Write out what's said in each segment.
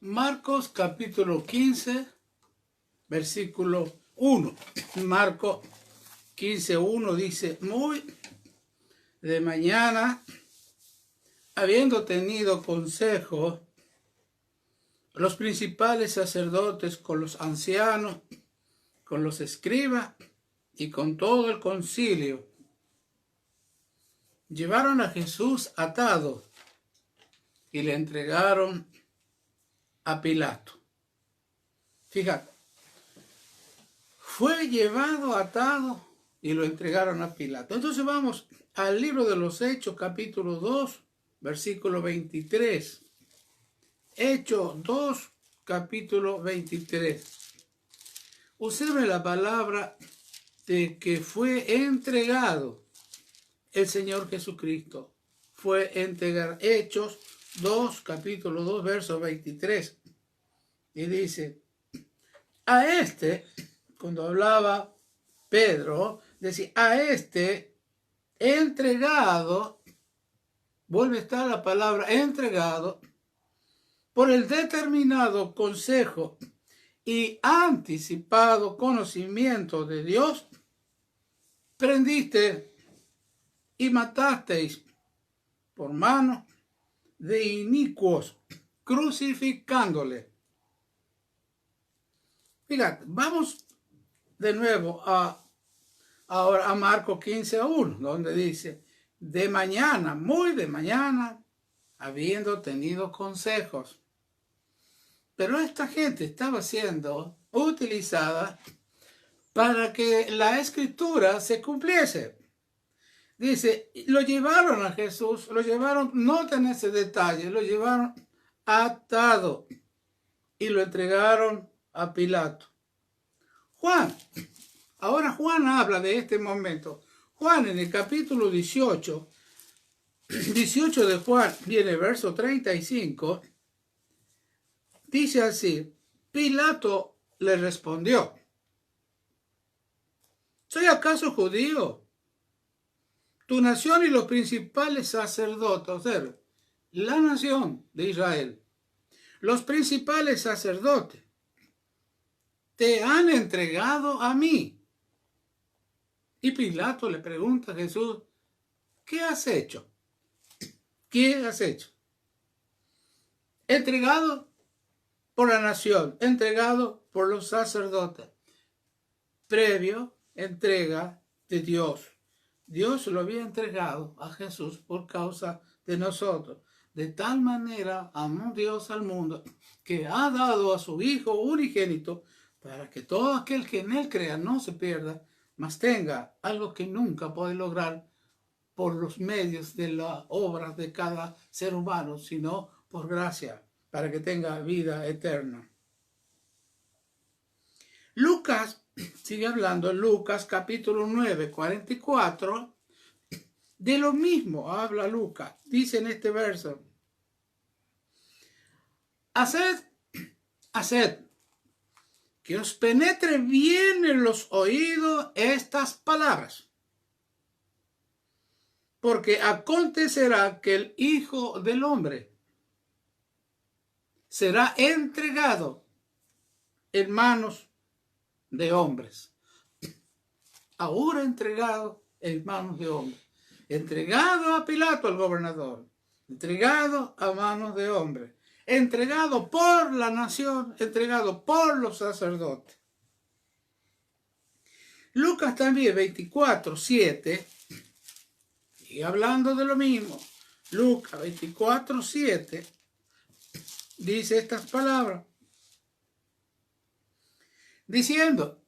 Marcos capítulo 15, versículo 1. Marcos 15:1 dice: muy de mañana, habiendo tenido consejo, los principales sacerdotes con los ancianos, con los escribas y con todo el concilio, llevaron a Jesús atado y le entregaron a Pilato. Fíjate, fue llevado atado y lo entregaron a Pilato. Entonces vamos al libro de los Hechos, capítulo 2, versículo 23. Hechos 2, capítulo 23. Observe la palabra de que fue entregado el Señor Jesucristo. Fue entregado. Hechos 2, capítulo 2, verso 23. Y dice: a este, cuando hablaba Pedro, decía, a este entregado, vuelve a estar la palabra entregado, por el determinado consejo y anticipado conocimiento de Dios, prendiste y matasteis por mano de inicuos, crucificándole. Fíjate, vamos de nuevo ahora a Marcos 15:1, donde dice: de mañana, muy de mañana, habiendo tenido consejos. Pero esta gente estaba siendo utilizada para que la escritura se cumpliese. Dice, lo llevaron a Jesús, lo llevaron, noten ese detalle, lo llevaron atado y lo entregaron a Pilato. Ahora Juan habla de este momento. Juan, en el capítulo 18 de Juan, viene el verso 35, dice así: Pilato le respondió: ¿soy acaso judío? Tu nación y los principales sacerdotes, o sea, la nación de Israel, los principales sacerdotes, te han entregado a mí. Y Pilato le pregunta a Jesús: ¿qué has hecho? ¿Qué has hecho? Entregado por la nación, entregado por los sacerdotes, previo entrega de Dios. Dios lo había entregado a Jesús por causa de nosotros. De tal manera amó Dios al mundo que ha dado a su Hijo unigénito para que todo aquel que en él crea no se pierda, mas tenga algo que nunca puede lograr por los medios de las obras de cada ser humano, sino por gracia, para que tenga vida eterna. Lucas sigue hablando, Lucas capítulo 9, 44, de lo mismo habla Lucas. Dice en este verso: haced que os penetre bien en los oídos estas palabras, porque acontecerá que el Hijo del Hombre será entregado en manos de hombres. Ahora entregado en manos de hombres. Entregado a Pilato, el gobernador. Entregado a manos de hombres. Entregado por la nación. Entregado por los sacerdotes. Lucas también 24:7. Y hablando de lo mismo. Lucas 24:7. Dice estas palabras. Diciendo: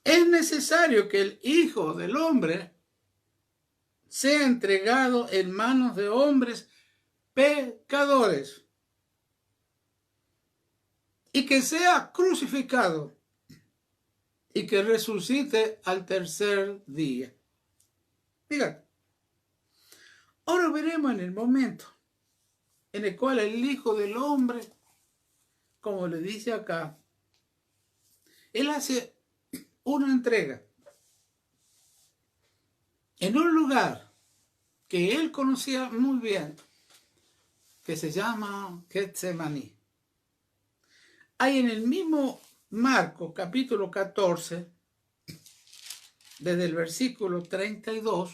es necesario que el Hijo del Hombre sea entregado en manos de hombres pecadores y que sea crucificado y que resucite al tercer día. Fíjate, ahora veremos en el momento en el cual el Hijo del Hombre, como le dice acá, él hace una entrega en un lugar que él conocía muy bien, que se llama Getsemaní. hay en el mismo Marcos, capítulo 14, desde el versículo 32,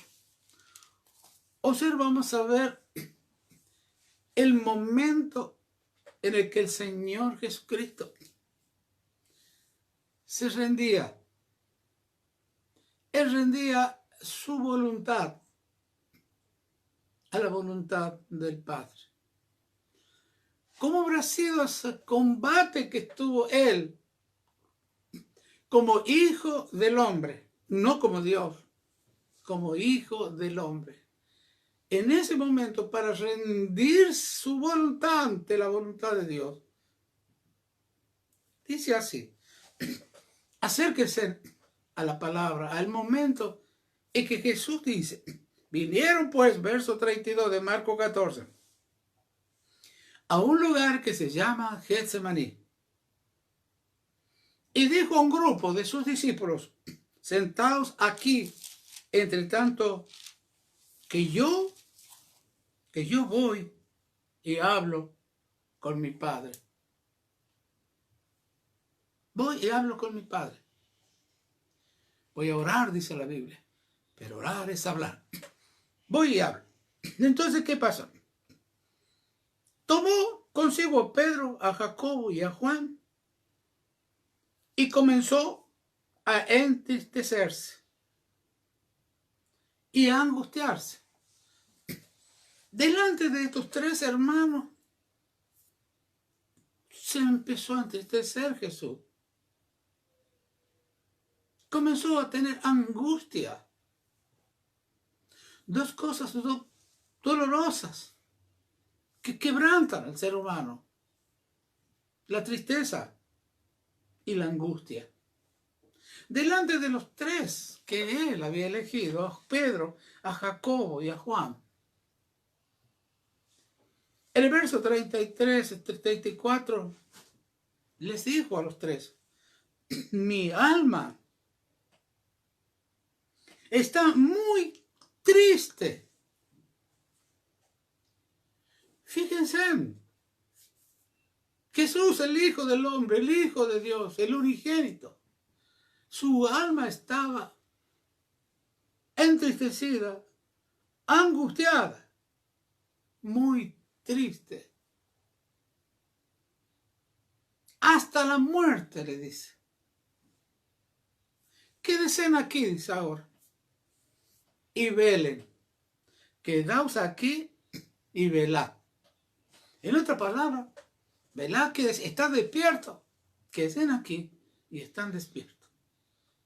vamos a ver el momento en el que el Señor Jesucristo se rendía. Él rendía su voluntad a la voluntad del Padre. ¿Cómo habrá sido ese combate que estuvo él como hijo del hombre? No como Dios, como hijo del hombre. En ese momento, para rendir su voluntad ante la voluntad de Dios, dice así: acérquese a la palabra, al momento en que Jesús dice, vinieron pues, verso 32 de Marcos 14, a un lugar que se llama Getsemaní. Y dijo a un grupo de sus discípulos, sentaos aquí, entre tanto que yo voy y hablo con mi Padre. Voy y hablo con mi Padre. Voy a orar, dice la Biblia. Pero orar es hablar. Voy y hablo. Entonces, ¿qué pasa? Tomó consigo a Pedro, a Jacobo y a Juan y comenzó a entristecerse y a angustiarse. Delante de estos tres hermanos se empezó a entristecer Jesús. Comenzó a tener angustia. Dos cosas dolorosas que quebrantan al ser humano: la tristeza y la angustia. Delante de los tres que él había elegido, a Pedro, a Jacobo y a Juan. El verso 33, 34 les dijo a los tres: mi alma está muy triste. Fíjense, Jesús, el Hijo del Hombre, el Hijo de Dios, el unigénito, su alma estaba entristecida, angustiada, muy triste. Hasta la muerte, le dice. Quédense aquí, dice ahora, y velen. Quedaos aquí y velad. En otra palabra, velad, que está despierto. Quédense aquí y están despiertos.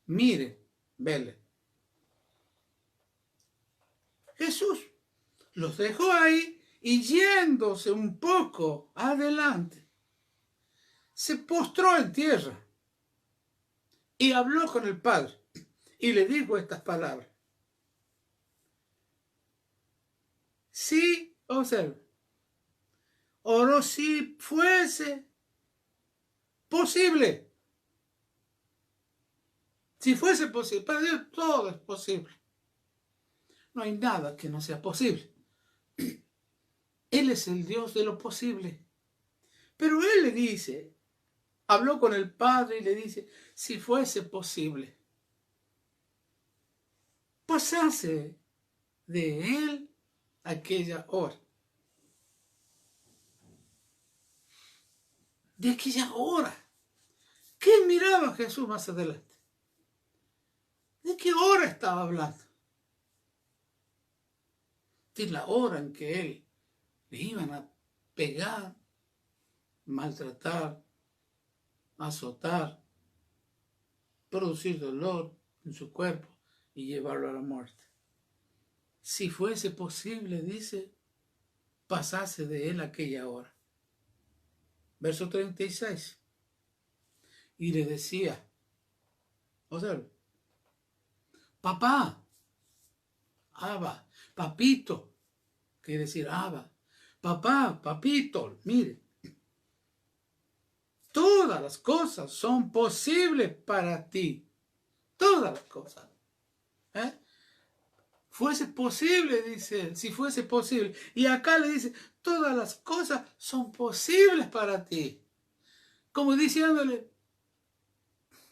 Miren, velen. Jesús los dejó ahí y, yéndose un poco adelante, se postró en tierra y habló con el Padre y le dijo estas palabras. Sí, observe, oró: si fuese posible. Si fuese posible. Para Dios todo es posible. No hay nada que no sea posible. Él es el Dios de lo posible. Pero Él le dice, habló con el Padre y le dice, si fuese posible, pasase de Él aquella hora. De aquella hora. ¿Qué miraba Jesús más adelante? ¿De qué hora estaba hablando? De la hora en que Él le iban a pegar, maltratar, azotar, producir dolor en su cuerpo y llevarlo a la muerte. Si fuese posible, dice, pasase de él aquella hora. Verso 36. Y le decía, papá, Abba, papito, quiere decir Abba, papá, papito, mire, todas las cosas son posibles para ti. Todas las cosas. Fuese posible, dice él, si fuese posible. Y acá le dice, todas las cosas son posibles para ti. como diciéndole,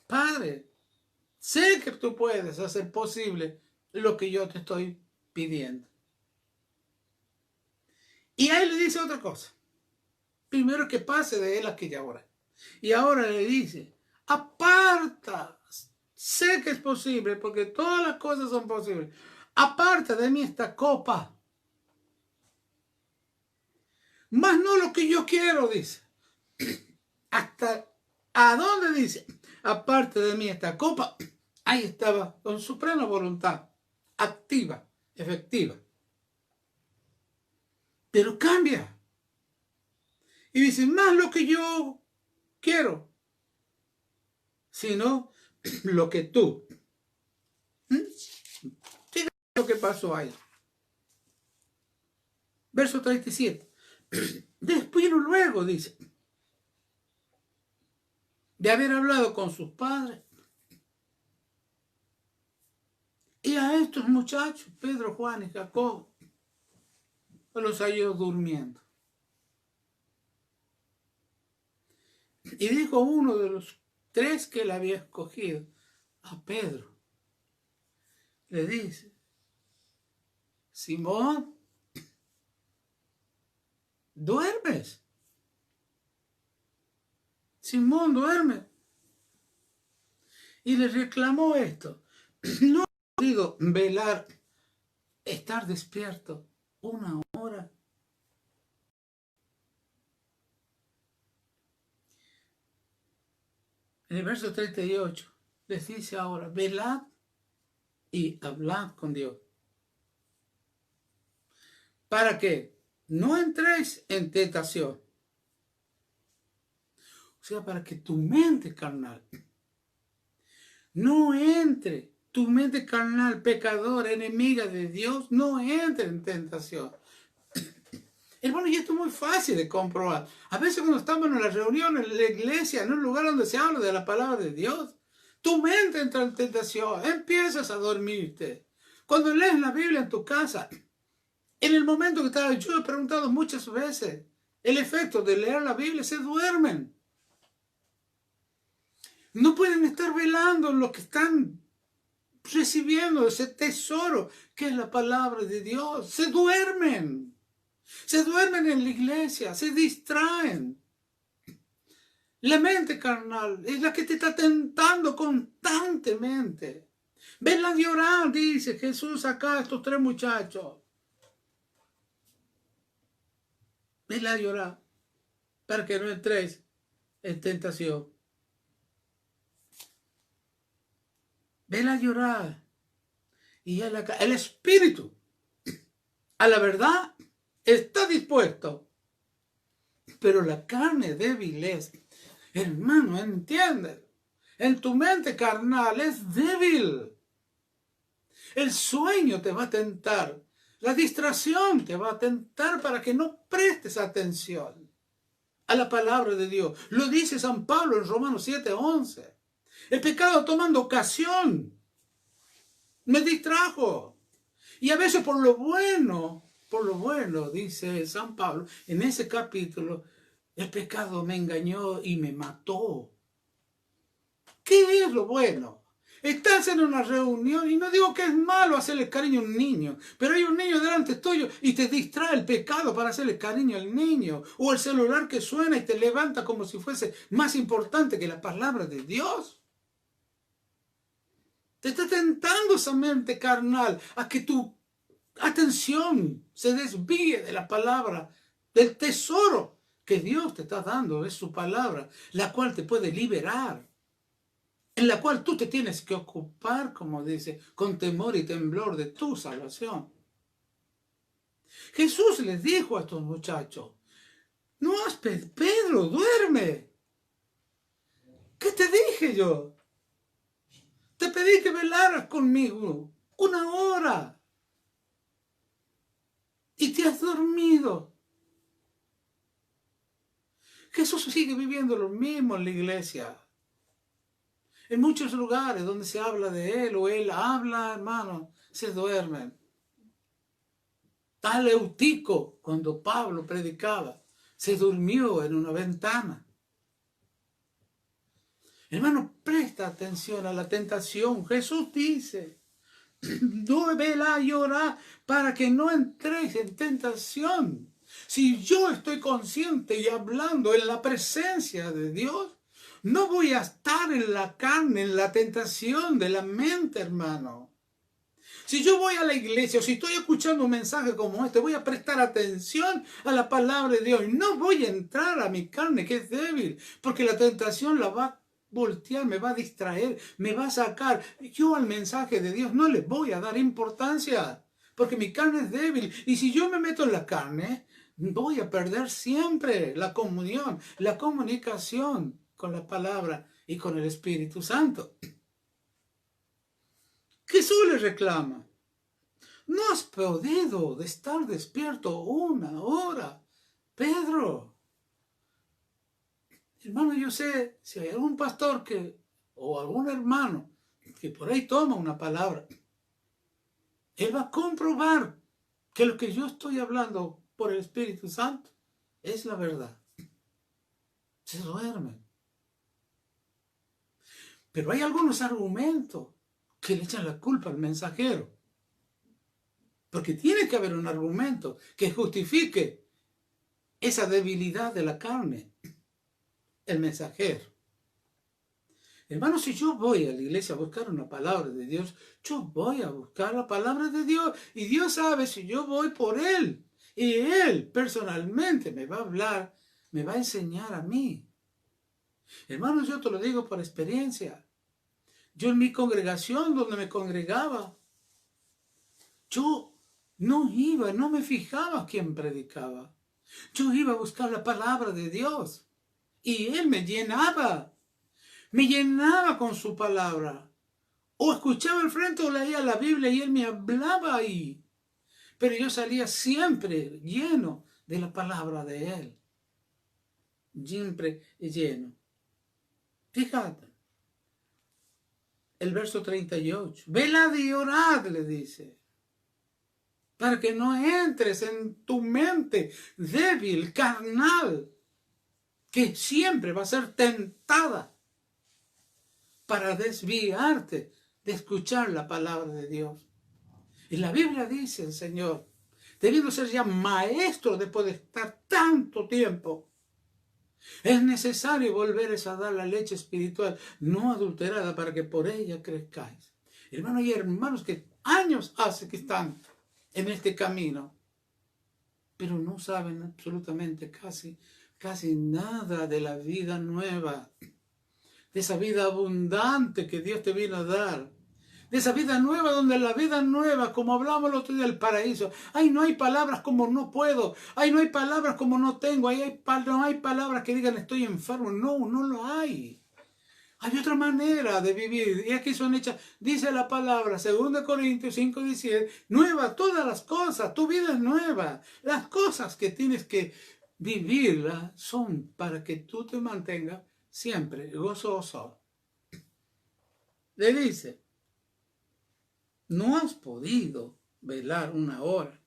Padre, sé que tú puedes hacer posible lo que yo te estoy pidiendo. Y ahí le dice otra cosa. Primero que pase de él aquella hora. Y ahora le dice, aparta, sé que es posible, porque todas las cosas son posibles. Aparta de mí esta copa. Más no lo que yo quiero, dice. ¿Hasta a dónde dice? Aparte de mí esta copa. Ahí estaba con su plena voluntad, activa, efectiva. Pero cambia. Y dice, más lo que yo quiero, sino lo que tú. Fíjate lo que pasó ahí. Verso 37. Después luego dice, de haber hablado con sus padres, y a estos muchachos, Pedro, Juan y Jacob, los halló durmiendo. Y dijo uno de los tres que él había escogido, a Pedro, le dice, Simón, ¿duermes? Simón, duerme. Y le reclamó esto. No he podido velar, estar despierto una hora. En el verso 38 les dice ahora, velad y hablad con Dios. Para que no entréis en tentación. O sea, para que tu mente carnal no entre, tu mente carnal, pecadora, enemiga de Dios, no entre en tentación. Hermano, y esto es muy fácil de comprobar. A veces cuando estamos en la reunión, en la iglesia, en un lugar donde se habla de la palabra de Dios, tu mente entra en tentación, empiezas a dormirte. Cuando lees la Biblia en tu casa, en el momento que estaba, yo he preguntado muchas veces, el efecto de leer la Biblia, se duermen. No pueden estar velando en lo que están recibiendo, ese tesoro que es la palabra de Dios. Se duermen. Se duermen en la iglesia, se distraen. La mente carnal es la que te está tentando constantemente. Venla a llorar, dice Jesús acá a estos tres muchachos. Venla a llorar para que no entréis en tentación. Venla a llorar. Y el espíritu, a la verdad, está dispuesto. Pero la carne débil es. Hermano, entiende. En tu mente carnal es débil. El sueño te va a tentar. La distracción te va a tentar para que no prestes atención a la palabra de Dios. Lo dice San Pablo en Romanos 7:11. El pecado tomando ocasión me distrajo. Y a veces por lo bueno, dice San Pablo, en ese capítulo, el pecado me engañó y me mató. ¿Qué es lo bueno? Estás en una reunión y no digo que es malo hacerle cariño a un niño, pero hay un niño delante tuyo y te distrae el pecado para hacerle cariño al niño, o el celular que suena y te levanta como si fuese más importante que la palabra de Dios. Te está tentando esa mente carnal a que tu atención se desvíe de la palabra, del tesoro que Dios te está dando, es su palabra, la cual te puede liberar, en la cual tú te tienes que ocupar, como dice, con temor y temblor de tu salvación. Jesús les dijo a estos muchachos, no Pedro, duerme. ¿Qué te dije yo? Te pedí que velaras conmigo una hora y te has dormido. Jesús sigue viviendo lo mismo en la iglesia. En muchos lugares donde se habla de él o él habla, hermano, se duermen. Tal Eutico, cuando Pablo predicaba, se durmió en una ventana. Hermano, presta atención a la tentación. Jesús dice, no vela y orá para que no entréis en tentación. Si yo estoy consciente y hablando en la presencia de Dios, no voy a estar en la carne, en la tentación de la mente, hermano. Si yo voy a la iglesia o si estoy escuchando un mensaje como este, voy a prestar atención a la palabra de Dios. No voy a entrar a mi carne que es débil, porque la tentación la va a voltear, me va a distraer, me va a sacar. Yo al mensaje de Dios no le voy a dar importancia, porque mi carne es débil. Y si yo me meto en la carne, voy a perder siempre la comunión, la comunicación con la palabra y con el Espíritu Santo. Jesús le reclama, no has podido de estar despierto 1 hora, Pedro. Hermano, yo sé, si hay algún pastor o algún hermano que por ahí toma una palabra, él va a comprobar que lo que yo estoy hablando por el Espíritu Santo es la verdad. Se duermen. Pero hay algunos argumentos que le echan la culpa al mensajero. Porque tiene que haber un argumento que justifique esa debilidad de la carne, el mensajero. Hermano, si yo voy a la iglesia a buscar una palabra de Dios, yo voy a buscar la palabra de Dios. Y Dios sabe si yo voy por Él. Y Él personalmente me va a hablar, me va a enseñar a mí. Hermano, yo te lo digo por experiencia. Yo en mi congregación donde me congregaba, yo no iba, no me fijaba quién predicaba. Yo iba a buscar la palabra de Dios. Y Él me llenaba con su palabra. O escuchaba al frente o leía la Biblia y Él me hablaba ahí. Pero yo salía siempre lleno de la palabra de Él. Siempre lleno. Fíjate. El verso 38. Velad y orad, le dice. Para que no entres en tu mente débil, carnal, que siempre va a ser tentada para desviarte de escuchar la palabra de Dios. Y la Biblia dice, el Señor, debiendo ser ya maestro después de estar tanto tiempo, es necesario volveres a dar la leche espiritual no adulterada para que por ella crezcáis. Hermanos y hermanos que años hace que están en este camino, pero no saben absolutamente casi nada de la vida nueva, de esa vida abundante que Dios te vino a dar, de esa vida nueva, donde la vida nueva, como hablamos el otro día del paraíso, ay, no hay palabras como no puedo, ay, no hay palabras como no tengo, no hay palabras que digan estoy enfermo, no lo hay. Hay otra manera de vivir, y aquí son hechas, dice la palabra, 2 Corintios 5:17, nueva todas las cosas, tu vida es nueva, las cosas que tienes que vivirlas son para que tú te mantengas siempre gozoso. Le dice, no has podido velar 1 hora.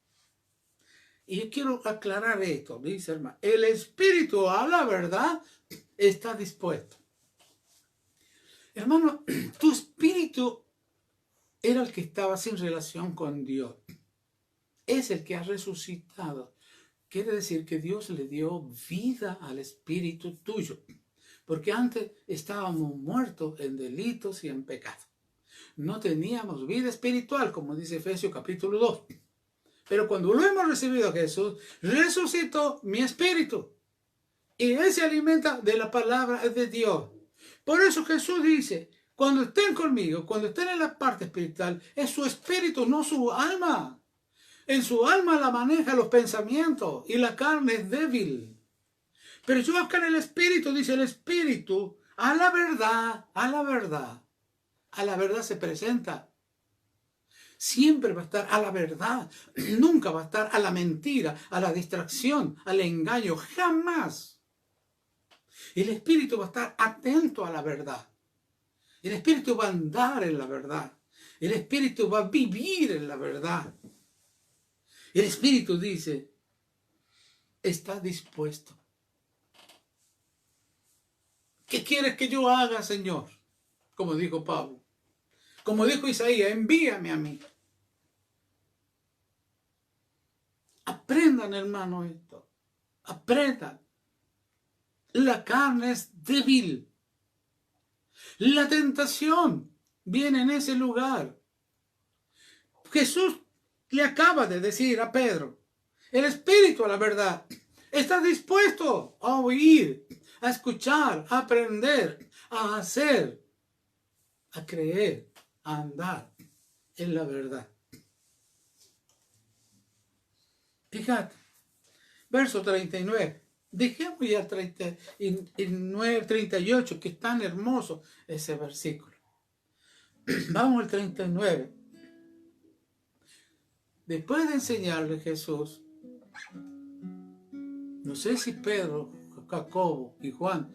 Y yo quiero aclarar esto, dice hermano, el espíritu a la verdad está dispuesto. Hermano, tu espíritu era el que estaba sin relación con Dios. Es el que ha resucitado. Quiere decir que Dios le dio vida al espíritu tuyo. Porque antes estábamos muertos en delitos y en pecado. No teníamos vida espiritual, como dice Efesios capítulo 2. Pero cuando lo hemos recibido a Jesús, resucitó mi espíritu. Y Él se alimenta de la palabra de Dios. Por eso Jesús dice, cuando estén conmigo, cuando estén en la parte espiritual, es su espíritu, no su alma. En su alma la maneja los pensamientos y la carne es débil. Pero yo acá en el espíritu, dice el espíritu, a la verdad se presenta. Siempre va a estar a la verdad, nunca va a estar a la mentira, a la distracción, al engaño, jamás. El espíritu va a estar atento a la verdad. El espíritu va a andar en la verdad. El espíritu va a vivir en la verdad. El espíritu dice, está dispuesto. ¿Qué quieres que yo haga, Señor? Como dijo Pablo. Como dijo Isaías, envíame a mí. Aprendan, hermano, esto. Aprendan. La carne es débil. La tentación viene en ese lugar. Jesús le acaba de decir a Pedro, el Espíritu, a la verdad, está dispuesto a oír, a escuchar, a aprender, a hacer, a creer, a andar en la verdad. Fíjate, verso 39. Dejemos ya 39, 38, que es tan hermoso ese versículo. Vamos al 39. Después de enseñarle Jesús, no sé si Pedro, Jacobo y Juan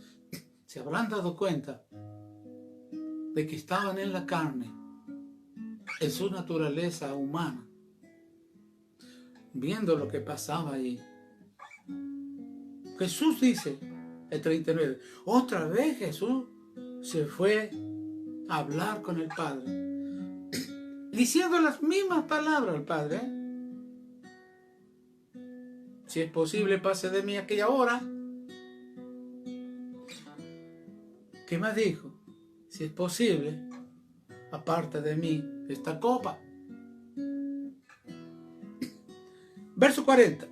se habrán dado cuenta de que estaban en la carne, en su naturaleza humana, viendo lo que pasaba allí. Jesús dice, el 39, otra vez Jesús se fue a hablar con el Padre, diciendo las mismas palabras al Padre. Si es posible, pase de mí aquella hora. ¿Qué más dijo? Si es posible, aparte de mí esta copa. Verso 40.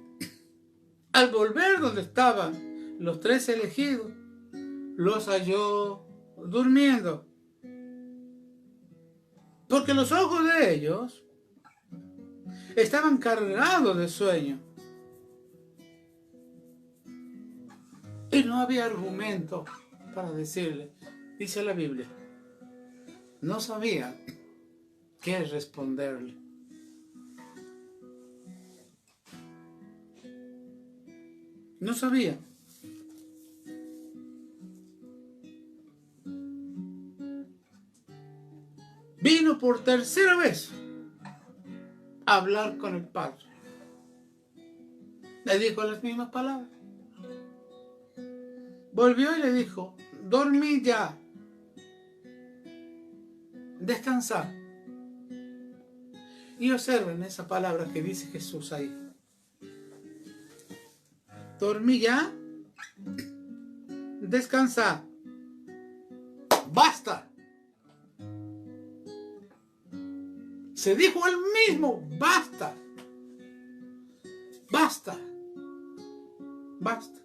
Al volver donde estaban los 3 elegidos, los halló durmiendo, porque los ojos de ellos estaban cargados de sueño. Y no había argumento para decirle, dice la Biblia, no sabía qué responderle. No sabía. Vino por tercera vez a hablar con el Padre. Le dijo las mismas palabras. Volvió y le dijo, dormí ya, descansar. Y observen esa palabra que dice Jesús ahí. Dormí ya, descansar. Basta. Se dijo él mismo, basta. Basta. Basta.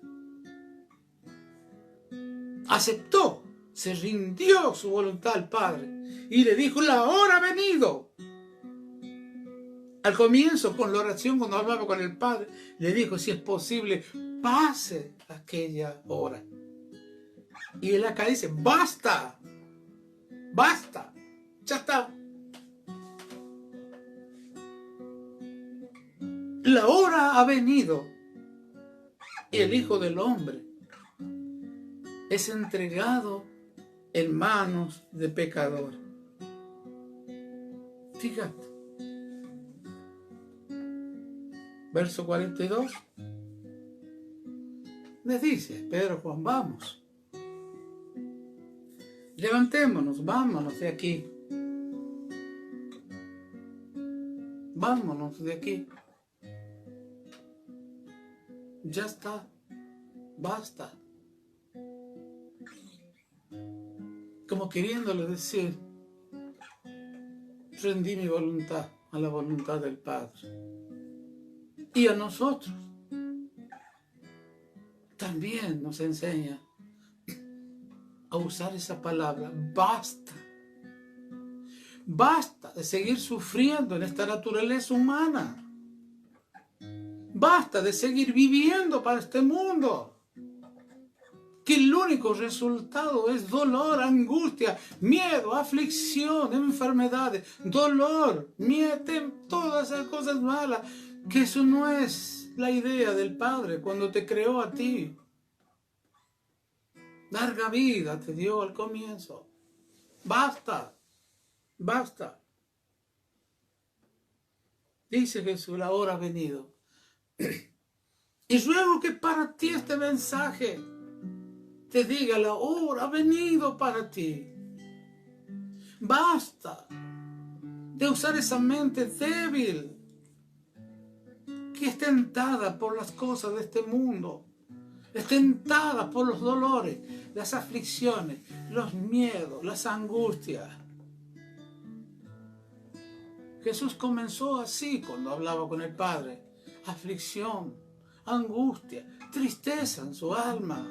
Aceptó, se rindió su voluntad al Padre y le dijo, la hora ha venido. Al comienzo, con la oración, cuando hablaba con el Padre, le dijo, si es posible, pase aquella hora. Y él acá dice, basta, basta, ya está. La hora ha venido y el Hijo del Hombre es entregado en manos de pecadores. Fíjate. Verso 42. Les dice, Pedro, Juan, vamos. Levantémonos, vámonos de aquí. Vámonos de aquí. Ya está. Basta. Como queriéndole decir, rendí mi voluntad a la voluntad del Padre. Y a nosotros también nos enseña a usar esa palabra, basta. Basta de seguir sufriendo en esta naturaleza humana. Basta de seguir viviendo para este mundo, que el único resultado es dolor, angustia, miedo, aflicción, enfermedades, dolor, miedo, todas esas cosas malas, que eso no es la idea del Padre cuando te creó a ti. Larga vida te dio al comienzo. Basta, basta. Dice Jesús, la hora ha venido. Y ruego que para ti este mensaje te diga: la hora ha venido para ti. Basta de usar esa mente débil que es tentada por las cosas de este mundo, es tentada por los dolores, las aflicciones, los miedos, las angustias. Jesús comenzó así cuando hablaba con el Padre: aflicción, angustia, tristeza en su alma.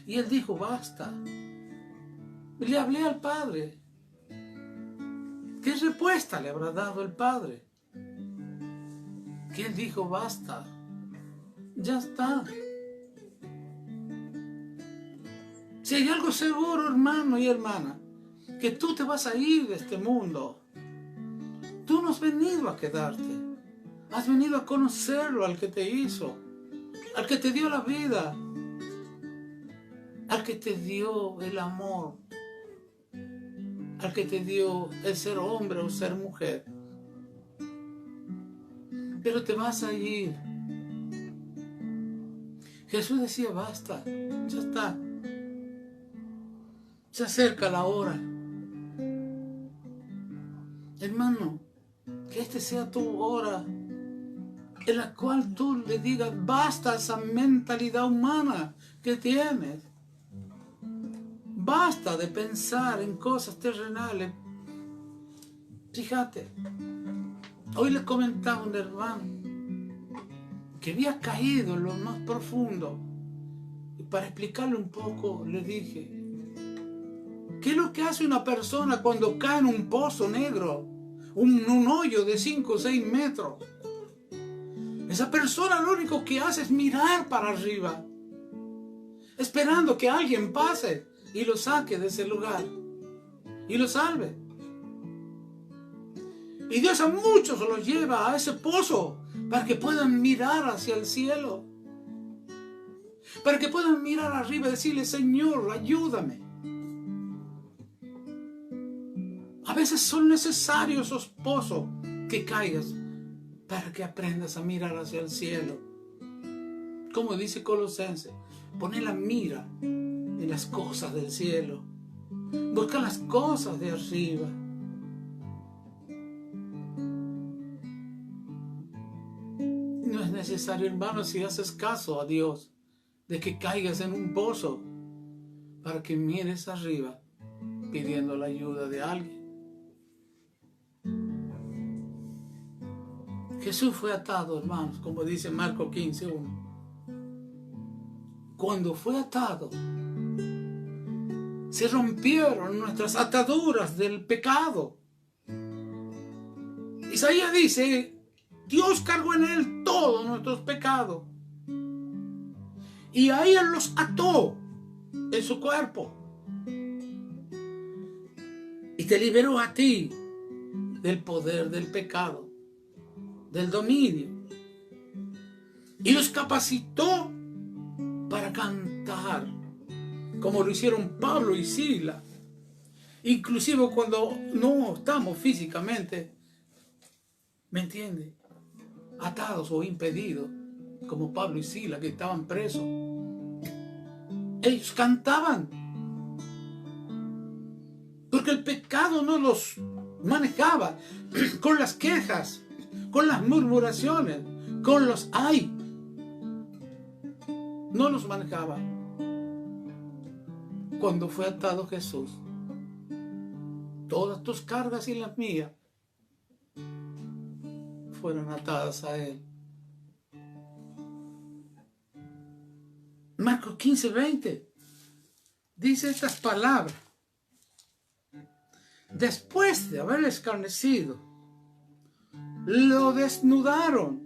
Y Él dijo: basta. Y le hablé al Padre. ¿Qué respuesta le habrá dado el Padre? Que Él dijo: basta, ya está. Si hay algo seguro, hermano y hermana, que tú te vas a ir de este mundo. Tú no has venido a quedarte. Has venido a conocerlo, al que te hizo, al que te dio la vida, al que te dio el amor, al que te dio el ser hombre o ser mujer. Pero te vas a ir. Jesús decía: basta, ya está. Se acerca la hora. Hermano, que este sea tu hora en la cual tú le digas basta a esa mentalidad humana que tienes. Basta de pensar en cosas terrenales. Fíjate, hoy le comentaba a un hermano que había caído en lo más profundo. Y para explicarle un poco, le dije: ¿qué es lo que hace una persona cuando cae en un pozo negro? Un hoyo de 5 o 6 metros. Esa persona lo único que hace es mirar para arriba, esperando que alguien pase y lo saque de ese lugar y lo salve. Y Dios a muchos los lleva a ese pozo para que puedan mirar hacia el cielo, para que puedan mirar arriba y decirle: Señor, ayúdame. A veces son necesarios esos pozos que caigas para que aprendas a mirar hacia el cielo. Como dice Colosenses, pone la mira en las cosas del cielo. Busca las cosas de arriba. No es necesario, hermano, si haces caso a Dios, de que caigas en un pozo para que mires arriba pidiendo la ayuda de alguien. Jesús fue atado, hermanos, como dice Marcos 15:1. Cuando fue atado, se rompieron nuestras ataduras del pecado. Isaías dice: Dios cargó en él todos nuestros pecados. Y ahí Él los ató en su cuerpo. Y te liberó a ti del poder del pecado, del dominio. Y los capacitó para cantar, como lo hicieron Pablo y Silas. Inclusive cuando no estamos físicamente, ¿me entiende?, atados o impedidos, como Pablo y Silas, que estaban presos. Ellos cantaban, porque el pecado no los manejaba con las quejas, con las murmuraciones, con los ay. No los manejaba. Cuando fue atado Jesús, todas tus cargas y las mías fueron atadas a Él. Marcos 15:20 dice estas palabras: después de haberle escarnecido, lo desnudaron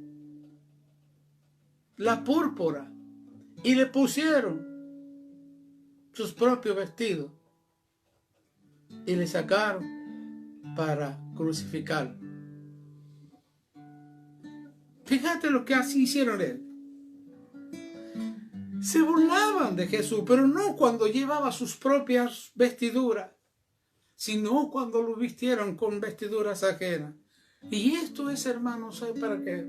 la púrpura y le pusieron sus propios vestidos y le sacaron para crucificarlo. Fíjate lo que así hicieron él. Se burlaban de Jesús, pero no cuando llevaba sus propias vestiduras, sino cuando lo vistieron con vestiduras ajenas. Y esto es, hermanos, ¿sabe para qué?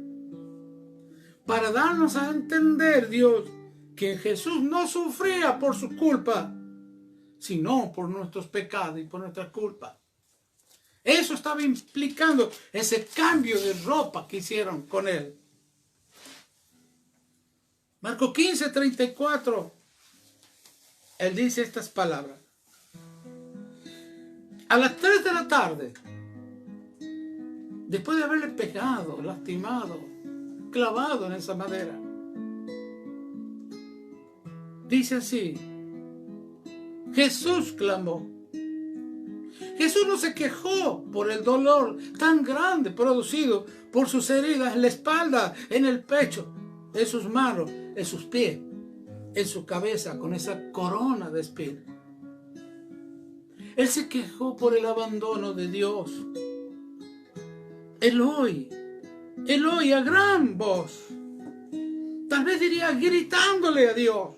Para darnos a entender, Dios, que Jesús no sufría por su culpa, sino por nuestros pecados y por nuestra culpa. Eso estaba implicando ese cambio de ropa que hicieron con él. Marcos 15:34, él dice estas palabras. A las 3 de la tarde, después de haberle pegado, lastimado, clavado en esa madera, dice así: Jesús clamó. Jesús no se quejó por el dolor tan grande producido por sus heridas en la espalda, en el pecho, en sus manos, en sus pies, en su cabeza con esa corona de espinas. Él se quejó por el abandono de Dios. Eloi, Eloi, a gran voz. Tal vez diría gritándole a Dios.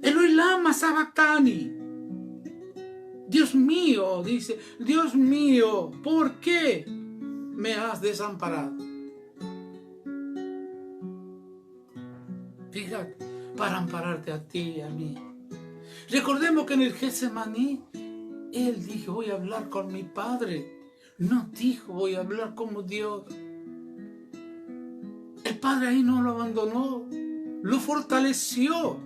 Eloi lama sabactani. Dios mío, dice, Dios mío, ¿por qué me has desamparado? Fíjate, para ampararte a ti y a mí. Recordemos que en el Getsemaní, él dijo, voy a hablar con mi Padre. No dijo, voy a hablar como Dios. El Padre ahí no lo abandonó, lo fortaleció.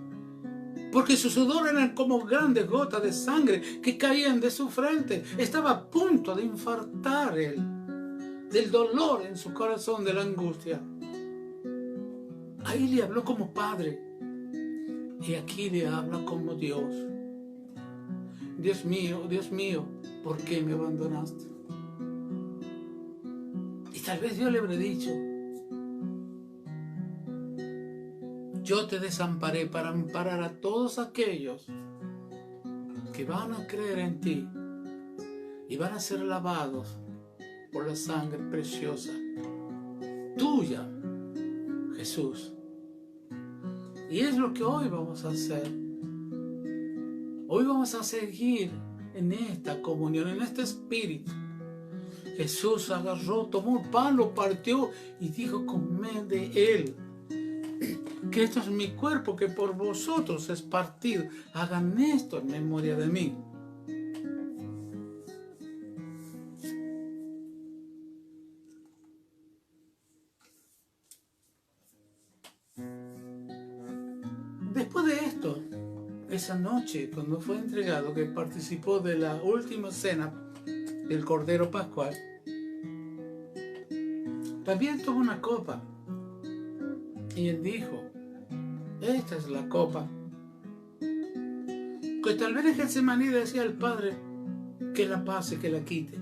Porque su sudor eran como grandes gotas de sangre que caían de su frente. Estaba a punto de infartar él, del dolor en su corazón, de la angustia. Ahí le habló como Padre. Y aquí le habla como Dios. Dios mío, ¿por qué me abandonaste? Y tal vez Dios le habrá dicho, yo te desamparé para amparar a todos aquellos que van a creer en ti y van a ser lavados por la sangre preciosa tuya, Jesús. Y es lo que hoy vamos a hacer. Hoy vamos a seguir en esta comunión, en este espíritu. Jesús agarró, tomó el pan, lo partió y dijo, comed de él. Que esto es mi cuerpo que por vosotros es partido. Hagan esto en memoria de mí. Después de esto, esa noche, cuando fue entregado, que participó de la última cena del Cordero Pascual, también tomó una copa. Y él dijo, esta es la copa. Que tal vez en Getsemaní decía al Padre que la pase, que la quite.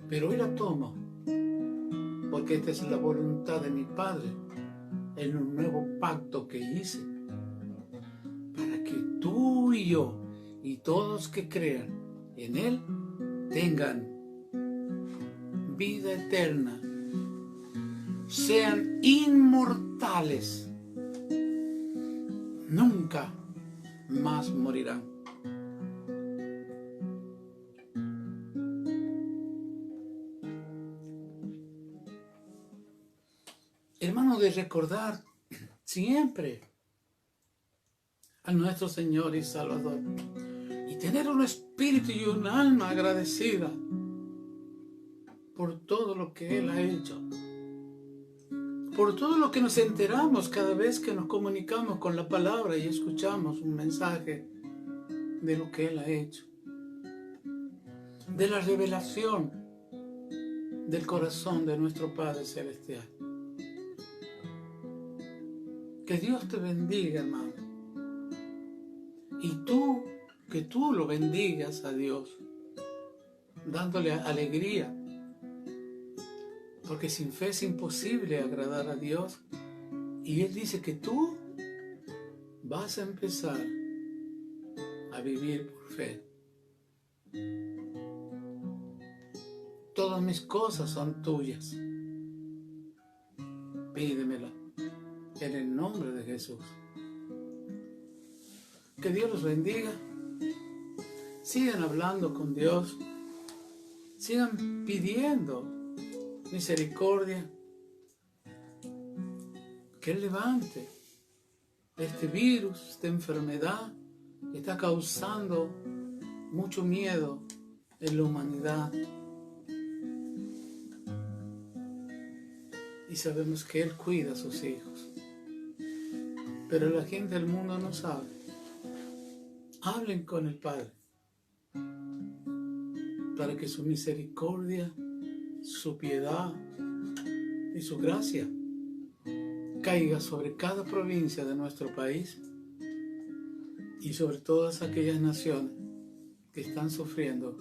Pero hoy la tomo, porque esta es la voluntad de mi Padre, en un nuevo pacto que hice, para que tú y yo, y todos que crean en Él, tengan vida eterna, sean inmortales, nunca más morirán. Hermano, de recordar siempre a nuestro Señor y Salvador y tener un espíritu y un alma agradecida por todo lo que Él ha hecho, por todo lo que nos enteramos cada vez que nos comunicamos con la palabra y escuchamos un mensaje de lo que Él ha hecho, de la revelación del corazón de nuestro Padre Celestial. Que Dios te bendiga, hermano. Y que tú lo bendigas a Dios, dándole alegría. Porque sin fe es imposible agradar a Dios. Y Él dice que tú vas a empezar a vivir por fe. Todas mis cosas son tuyas. Pídemela en el nombre de Jesús. Que Dios los bendiga. Sigan hablando con Dios. Sigan pidiendo misericordia. que Él levante este virus, esta enfermedad que está causando mucho miedo en la humanidad. Y sabemos que Él cuida a sus hijos. Pero la gente del mundo no sabe. Hablen con el Padre para que su misericordia, su piedad y su gracia caiga sobre cada provincia de nuestro país y sobre todas aquellas naciones que están sufriendo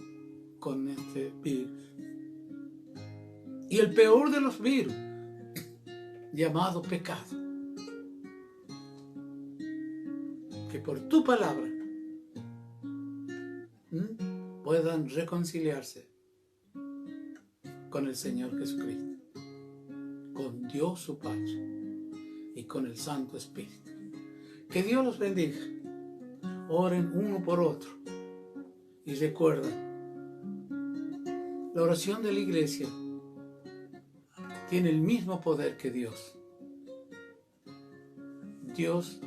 con este virus. Y el peor de los virus, llamado pecado, que por tu palabra puedan reconciliarse con el Señor Jesucristo, con Dios su Padre y con el Santo Espíritu. Que Dios los bendiga. Oren uno por otro y recuerden, la oración de la iglesia tiene el mismo poder que Dios. Dios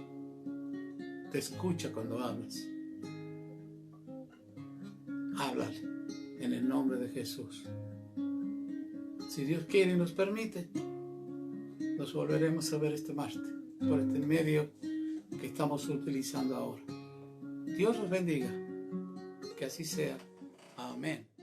te escucha cuando hablas. Háblale en el nombre de Jesús. Si Dios quiere y nos permite, nos volveremos a ver este martes por este medio que estamos utilizando ahora. Dios los bendiga. Que así sea. Amén.